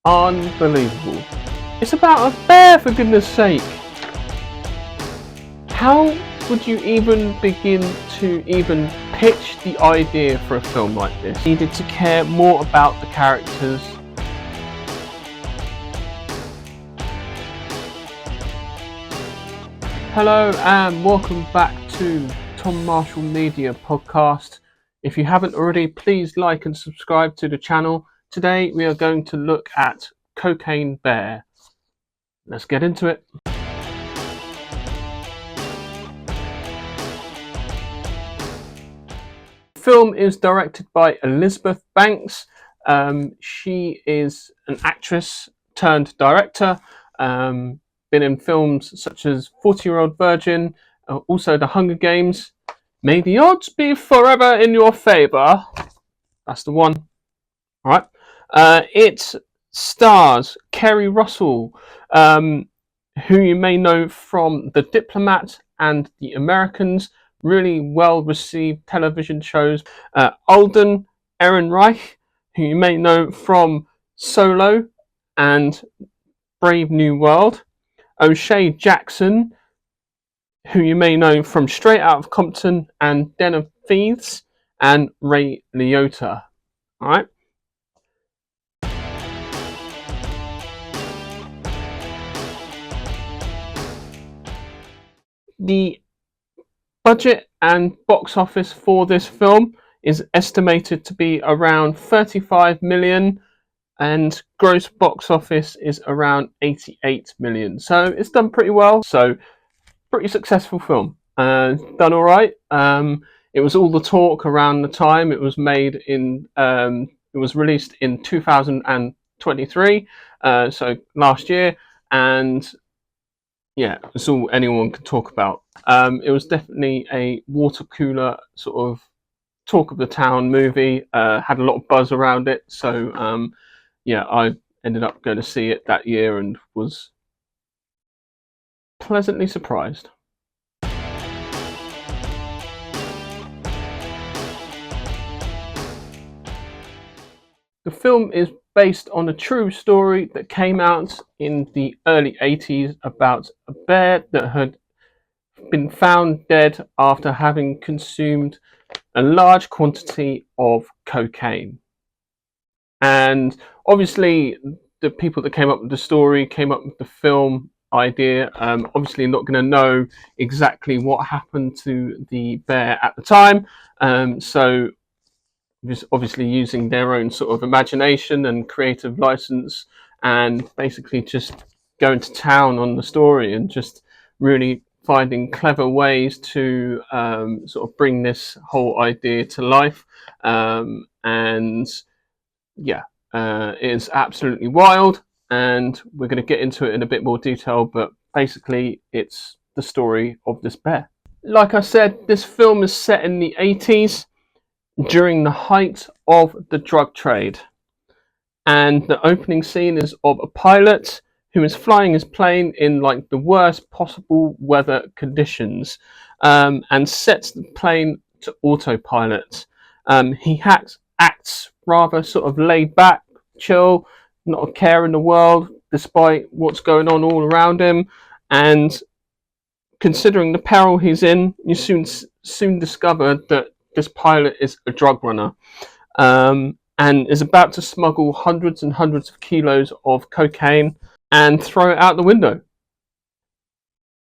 Unbelievable. It's about a bear, for goodness sake. How would you even begin to even pitch the idea for a film like this? You needed to care more about the characters. Hello and welcome back to Tom Marshall Media Podcast. If you haven't already, please like and subscribe to the channel. Today we are going to look at Cocaine Bear. Let's get into it. The film is directed by Elizabeth Banks. She is an actress turned director. Been in films such as 40-Year-Old Virgin, also The Hunger Games. May the odds be forever in your favour. That's the one. All right. It stars Keri Russell, who you may know from The Diplomat and The Americans, really well-received television shows. Alden Ehrenreich, who you may know from Solo and Brave New World. O'Shea Jackson, who you may know from Straight Out of Compton and Den of Thieves, and Ray Liotta. All right. The budget and box office for this film is estimated to be around 35 million, and gross box office is around 88 million. So it's done pretty well. So pretty successful film. Done all right. It was all the talk around the time it was made in. It was released in 2023, so last year, and yeah, it's all anyone could talk about. It was definitely a water cooler sort of talk of the town movie. Had a lot of buzz around it, so yeah, I ended up going to see it that year and was pleasantly surprised. The film is based on a true story that came out in the early 80s about a bear that had been found dead after having consumed a large quantity of cocaine. And obviously the people that came up with the story came up with the film idea, obviously not going to know exactly what happened to the bear at the time, so obviously using their own sort of imagination and creative license, and basically just going to town on the story and just really finding clever ways to sort of bring this whole idea to life. And yeah, it is absolutely wild, and we're going to get into it in a bit more detail, but basically it's the story of this bear. Like I said, this film is set in the 80s during the height of the drug trade, and the opening scene is of a pilot who is flying his plane in like the worst possible weather conditions, and sets the plane to autopilot. He acts rather sort of laid back, chill, not a care in the world despite what's going on all around him, and considering the peril he's in, you soon discover that this pilot is a drug runner, and is about to smuggle hundreds and hundreds of kilos of cocaine and throw it out the window.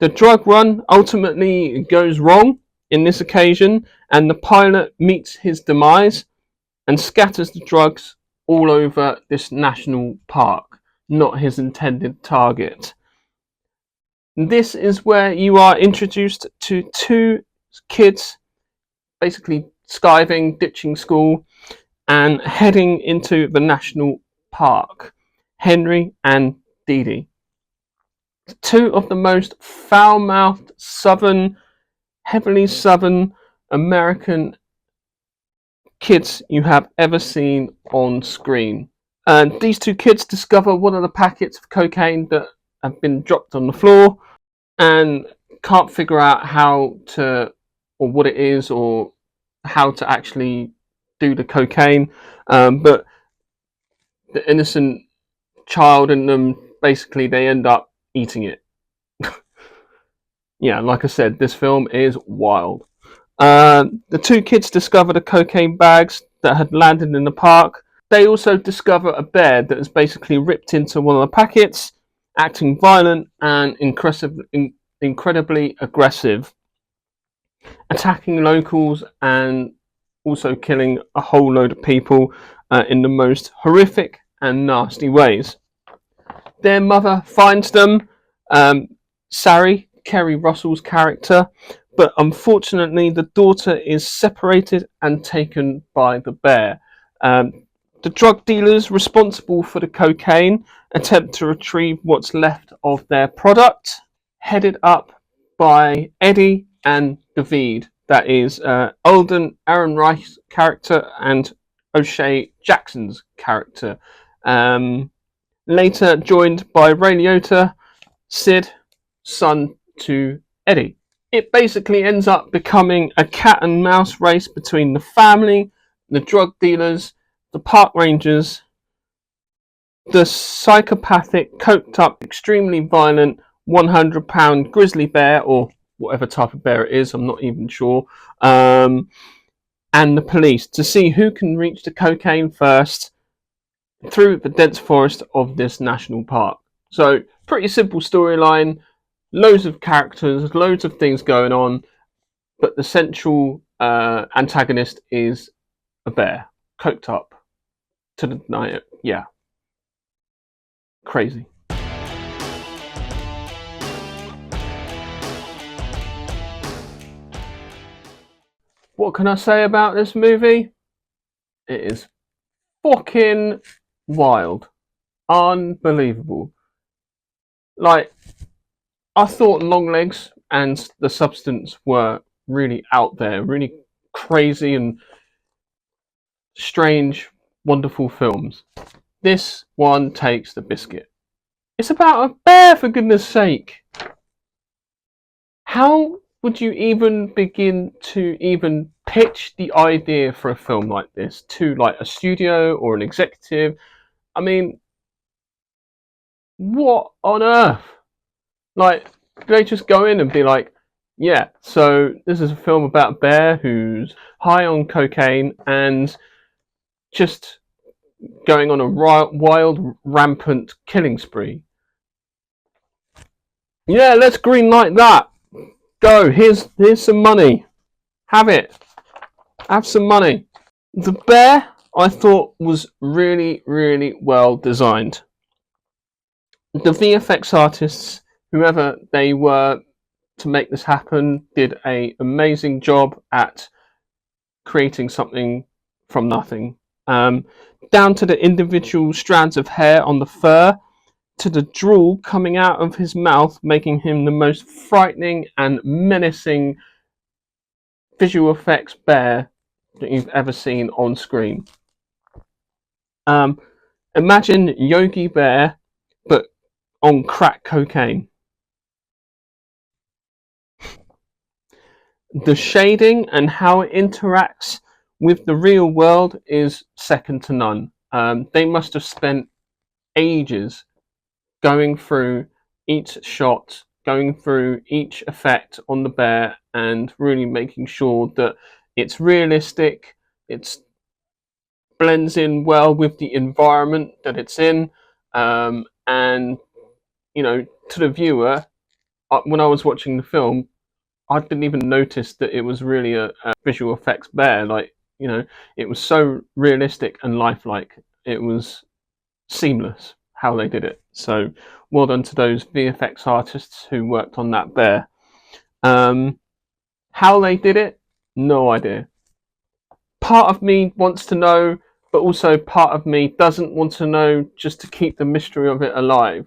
The drug run ultimately goes wrong in this occasion, and the pilot meets his demise and scatters the drugs all over this national park, not his intended target. This is where you are introduced to two kids basically skiving, ditching school, and heading into the national park, Henry and Dee Dee. Two of the most foul-mouthed heavily southern American kids you have ever seen on screen. And these two kids discover one of the packets of cocaine that have been dropped on the floor and can't figure out how to, or what it is, or how to actually do the cocaine. But the innocent child in them. Basically, they end up eating it. Yeah, like I said, this film is wild. The two kids discover the cocaine bags that had landed in the park. They also discover a bear that has basically ripped into one of the packets, acting violent and incredibly aggressive, attacking locals and also killing a whole load of people in the most horrific and nasty ways. Their mother finds them, Sari, Kerry Russell's character, but unfortunately the daughter is separated and taken by the bear. The drug dealers responsible for the cocaine attempt to retrieve what's left of their product, headed up by Eddie and David. That is Alden Ehrenreich's character and O'Shea Jackson's character. Later joined by Ray Liotta, Sid, son to Eddie. It basically ends up becoming a cat and mouse race between the family, the drug dealers, the park rangers, the psychopathic, coked up, extremely violent 100-pound grizzly bear, or whatever type of bear it is, I'm not even sure, and the police to see who can reach the cocaine first through the dense forest of this national park. So, pretty simple storyline, loads of characters, loads of things going on, but the central antagonist is a bear, coked up to the night. Yeah, crazy. What can I say about this movie? It is fucking wild. Unbelievable. Like, I thought Longlegs and The Substance were really out there, really crazy and strange, wonderful films. This one takes the biscuit. It's about a bear, for goodness sake. How would you even begin to even pitch the idea for a film like this to like a studio or an executive? I mean, what on earth? Like, they just go in and be like, yeah, so this is a film about a bear who's high on cocaine and just going on a wild, rampant killing spree. Yeah, let's greenlight that. Go, here's some money. Have it. Have some money. The bear, I thought, was really, really well designed. The VFX artists, whoever they were to make this happen, did an amazing job at creating something from nothing. Down to the individual strands of hair on the fur, to the drool coming out of his mouth, making him the most frightening and menacing visual effects bear that you've ever seen on screen. Imagine Yogi Bear, but on crack cocaine. The shading and how it interacts with the real world is second to none. They must have spent ages going through each shot, going through each effect on the bear, and really making sure that it's realistic, it blends in well with the environment that it's in, and you know, to the viewer, when I was watching the film, I didn't even notice that it was really a visual effects bear. Like, you know, it was so realistic and lifelike. It was seamless how they did it. So well done to those VFX artists who worked on that bear. How they did it, no idea. Part of me wants to know, but also part of me doesn't want to know, just to keep the mystery of it alive.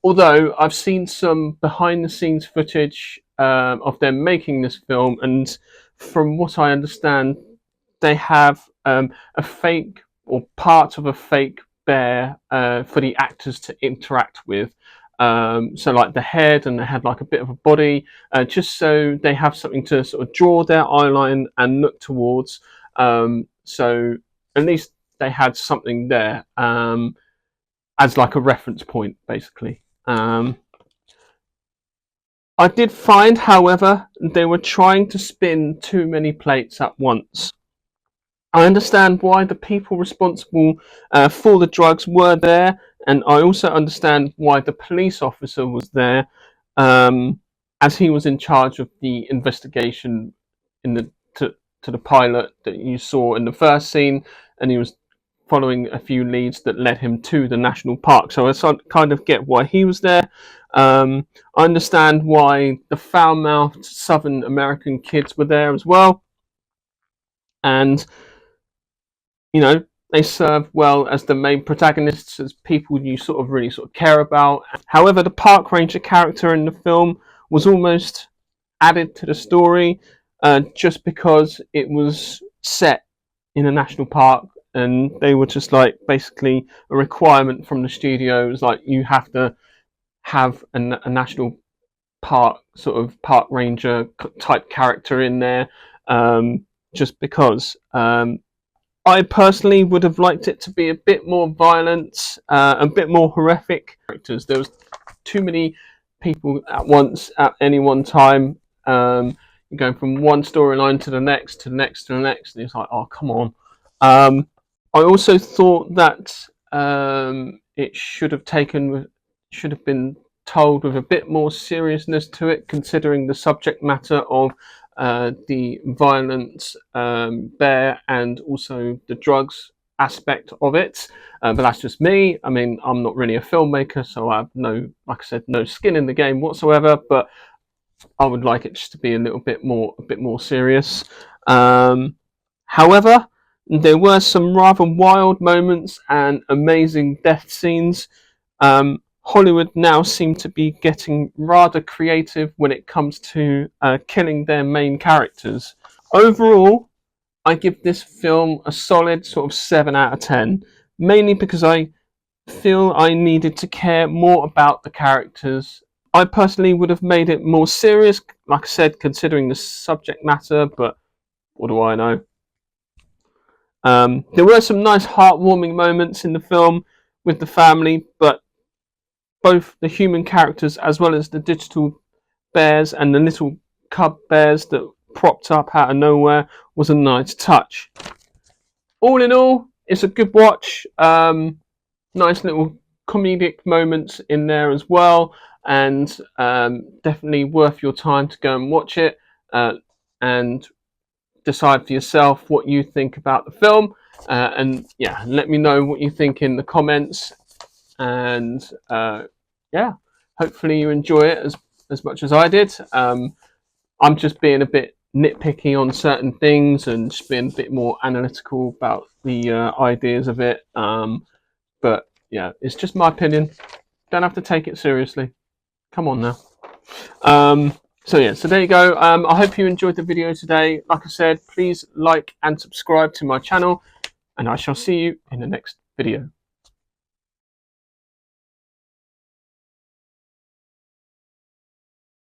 Although I've seen some behind the scenes footage of them making this film, and from what I understand, they have a fake or part of a fake bear for the actors to interact with. So like the head, and they had like a bit of a body, just so they have something to sort of draw their eyeline and look towards. So at least they had something there. as like a reference point, basically. I did find, however, they were trying to spin too many plates at once. I understand why the people responsible for the drugs were there, and I also understand why the police officer was there, as he was in charge of the investigation in the to the pilot that you saw in the first scene, and he was following a few leads that led him to the national park. So I kind of get why he was there. I understand why the foul-mouthed Southern American kids were there as well, and you know, they serve well as the main protagonists, as people you sort of really sort of care about. However, the park ranger character in the film was almost added to the story just because it was set in a national park, and they were just like basically a requirement from the studio. It was like you have to have a national park sort of park ranger type character in there, just because. I personally would have liked it to be a bit more violent, a bit more horrific characters. There was too many people at once at any one time. You're going from one storyline to the next, to the next, to the next, and it's like, oh, come on. I also thought that it should have been told with a bit more seriousness to it, considering the subject matter of the violent bear and also the drugs aspect of it. But that's just me. I mean, I'm not really a filmmaker, so I have no, like I said, no skin in the game whatsoever. But I would like it just to be a bit more serious. However, there were some rather wild moments and amazing death scenes. Hollywood now seem to be getting rather creative when it comes to killing their main characters. Overall, I give this film a solid sort of 7 out of 10, mainly because I feel I needed to care more about the characters. I personally would have made it more serious, like I said, considering the subject matter, but what do I know? There were some nice heartwarming moments in the film with the family, but both the human characters as well as the digital bears and the little cub bears that propped up out of nowhere was a nice touch. All in all, it's a good watch. Nice little comedic moments in there as well, and definitely worth your time to go and watch it and decide for yourself what you think about the film. And yeah, let me know what you think in the comments. And yeah, hopefully you enjoy it as much as I did. I'm just being a bit nitpicky on certain things and just being a bit more analytical about the ideas of it. But yeah, it's just my opinion. Don't have to take it seriously. Come on now. So yeah, so there you go. I hope you enjoyed the video today. Like I said, please like and subscribe to my channel, and I shall see you in the next video.